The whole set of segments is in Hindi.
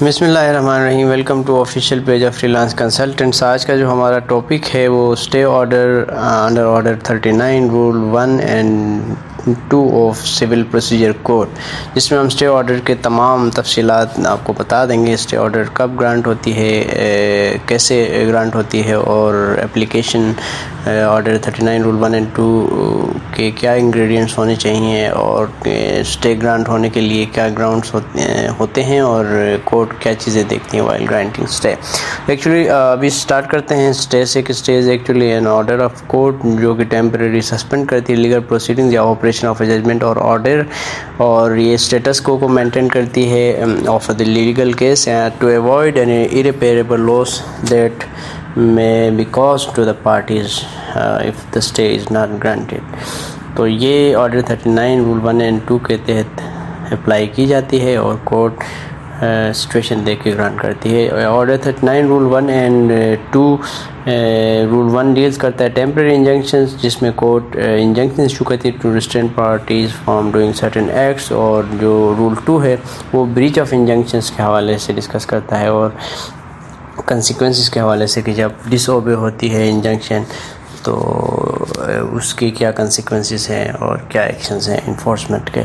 बिस्मिल्लाहिर्रहमानिर्रहीम। Welcome to official page of freelance consultants. आज का जो हमारा टॉपिक है वो stay order under order 39 rule 1 and 2 of civil procedure code, जिसमें हम स्टे ऑर्डर के तमाम तफसीलात आपको बता देंगे। स्टे ऑर्डर कब ग्रांट होती है, कैसे ग्रांट होती है और एप्लीकेशन ऑर्डर 39 रूल 1 एंड 2 के क्या इंग्रेडिएंट्स होने चाहिए और स्टे ग्रांट होने के लिए क्या ग्राउंड्स होते हैं और कोर्ट क्या चीज़ें देखती हैं वाइल ग्रांटिंग स्टे। एक्चुअली अभी स्टार्ट करते हैं स्टे से कि stay is actually an order of court जो कि टेम्परेरी सस्पेंड करती है लीगल प्रोसीडिंग्स या ऑपरेशन ऑफ ए जजमेंट और ऑर्डर, और ये स्टेटस को मेंटेन करती है of the legal case to avoid an irreparable loss that may be caused to the parties if the stay is not granted। तो ये ऑर्डर 39 रूल 1 एंड 2 के तहत अप्लाई की जाती है और कोर्ट सिचुएशन देख के ग्रांट करती है। Order 39 rule 1 and 2 rule 1 deals करता है टेम्परेरी इंजंक्शंस, जिसमें कोर्ट इंजंक्शन इशू करती है to restrain parties from doing certain acts, और जो रूल 2 है वो ब्रीच ऑफ इंजंक्शंस के हवाले से डिस्कस करता है और कंसिक्वेंसेस के हवाले से कि जब डिसओबे होती है इंजंक्शन तो उसकी क्या कंसिक्वेंसेस हैं और क्या एक्शंस हैं इन्फोर्समेंट के,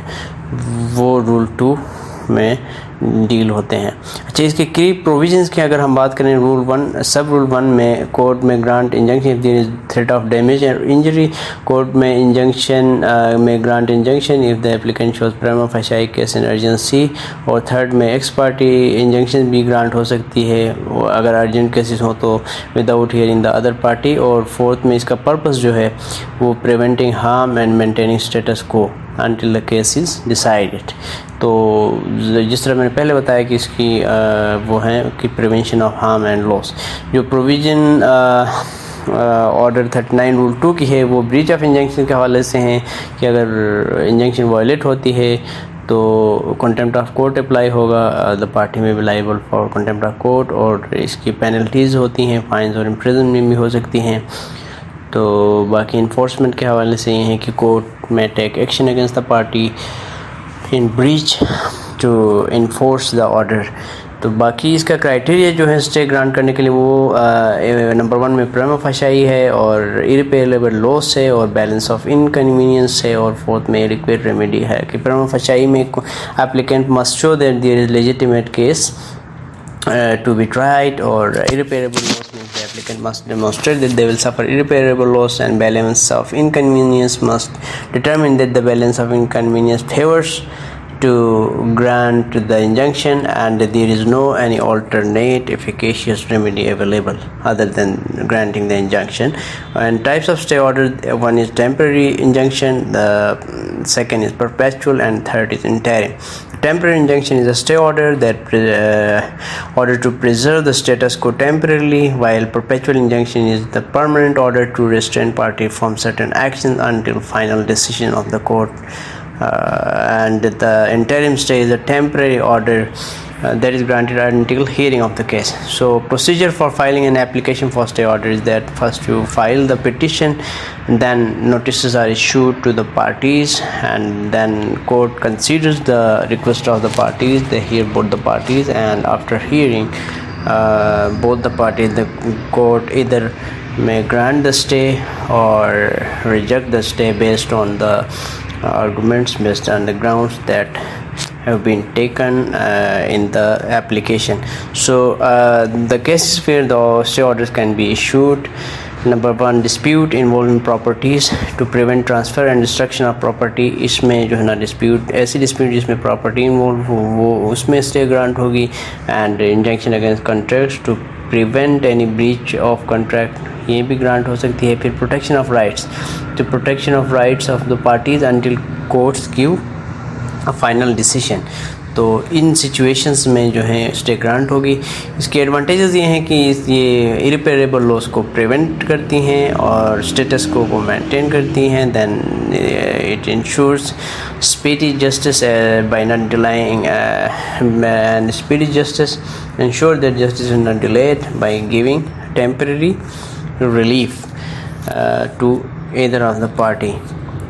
वो रूल 2 में डील होते हैं। अच्छा, इसके की प्रोविजंस की अगर हम बात करें, रूल 1 सब रूल 1 में कोर्ट में grant injunction if there is threat of damage and injury, court में इंजंक्शन में grant injunction if the applicant shows prima facie case in urgency, और थर्ड में एक्स पार्टी इंजंक्शन भी ग्रांट हो सकती है अगर अर्जेंट केसेस हो तो without hearing the other party, और फोर्थ में इसका पर्पस जो है वो preventing harm and maintaining status को until the case is decided। तो जिस तरह मैंने पहले बताया कि इसकी वो है कि prevention of harm and loss. जो प्रोविज़न ऑर्डर 39 रूल 2 की है वो ब्रीच ऑफ इंजंक्शन के हवाले से हैं कि अगर इंजंक्शन वायलेट होती है तो कंटेम्प्ट ऑफ कोर्ट अप्लाई होगा, द पार्टी में भी liable for contempt of court, और इसकी पेनल्टीज़ होती हैं, फाइन्स और इम्प्रिजनमेंट भी हो सकती हैं। तो बाकी इन्फोर्समेंट के हवाले से ये है कि कोर्ट में take action against the party in breach to enforce the order. तो बाकी इसका क्राइटेरिया जो है स्टे ग्रांट करने के लिए वो नंबर 1 में प्राइमा फेशियाई है और इरिपेरेबल लॉस है और बैलेंस ऑफ इनकन्वीनियंस है, और फोर्थ में एडिक्वेट रेमेडी है कि प्राइमा फेशियाई में applicant must show that there is legitimate case to be tried, or irreparable loss means the applicant must demonstrate that they will suffer irreparable loss, and balance of inconvenience must determine that the balance of inconvenience favors to grant the injunction and there is no any alternate efficacious remedy available other than granting the injunction। And types of stay order, one is temporary injunction, the second is perpetual, and third is interim। Temporary injunction is a stay order that order to preserve the status quo temporarily, while perpetual injunction is the permanent order to restrain party from certain actions until final decision of the court। And the interim stay is a temporary order that is granted until hearing of the case। So procedure for filing an application for stay order is that first you file the petition, then notices are issued to the parties, and then court considers the request of the parties, they hear both the parties, and after hearing both the parties, the court either may grant the stay or reject the stay based on the arguments, based on the grounds that have been taken in the application। So the cases where the stay orders can be issued, number 1 dispute involving properties to prevent transfer and destruction of property। इसमें जो है ना डिस्प्यूट, ऐसी डिस्प्यूट जिसमें प्रॉपर्टी इन्वॉल्व हो वो उसमें स्टे ग्रांट होगी। And injunction against contracts to prevent any breach of contract, ये भी ग्रांट हो सकती है। फिर प्रोटेक्शन ऑफ राइट्स, तो protection of rights of the parties until courts give a final decision. तो इन सिचुएशंस में जो है स्टे ग्रांट होगी। इसके एडवांटेजेस ये हैं कि ये इरिपेरेबल लॉस को प्रिवेंट करती हैं और स्टेटस को मेंटेन करती हैं। Then it ensures speedy justice by not delaying, and speedy justice ensure that justice is not delayed by giving temporary relief to either of the party।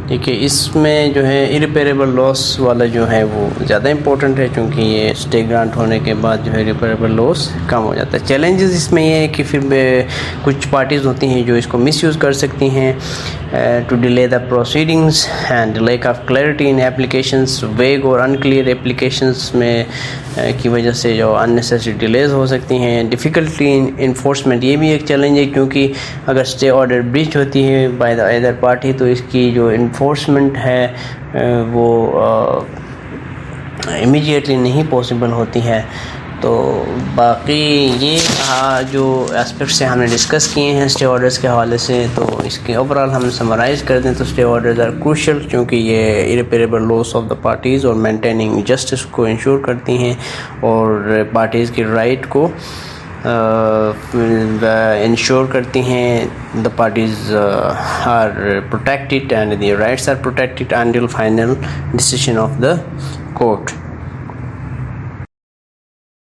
ठीक है, इसमें जो है इरिपेरेबल लॉस वाला जो है वो ज़्यादा इम्पोर्टेंट है, क्योंकि ये स्टे ग्रांट होने के बाद जो है इरिपेरेबल लॉस कम हो जाता है। चैलेंजेस इसमें ये है कि फिर कुछ पार्टीज़ होती हैं जो इसको मिसयूज़ कर सकती हैं to delay the proceedings and lack of clarity in applications, vague और अनक्लियर एप्लीकेशंस में की वजह से जो अननेसेसरी डिलेज हो सकती हैं। डिफ़िकल्टी इन इन्फोर्समेंट, ये भी एक चैलेंज है, क्योंकि अगर स्टे ऑर्डर ब्रीच होती है बाय द अदर पार्टी तो इसकी जो इन्फोर्समेंट है वो इमीडिएटली नहीं पॉसिबल होती है। तो बाकी ये जो एस्पेक्ट्स से हमने डिस्कस किए हैं स्टे ऑर्डर्स के हवाले से, तो इसके ओवरऑल हम समराइज़ कर दें तो स्टे ऑर्डर्स आर क्रूशियल, क्योंकि ये irreparable loss of the parties और मेंटेनिंग जस्टिस को इंश्योर करती हैं और पार्टीज़ की राइट को इंश्योर करती हैं। The parties are protected and the rights are protected until final decision of the court.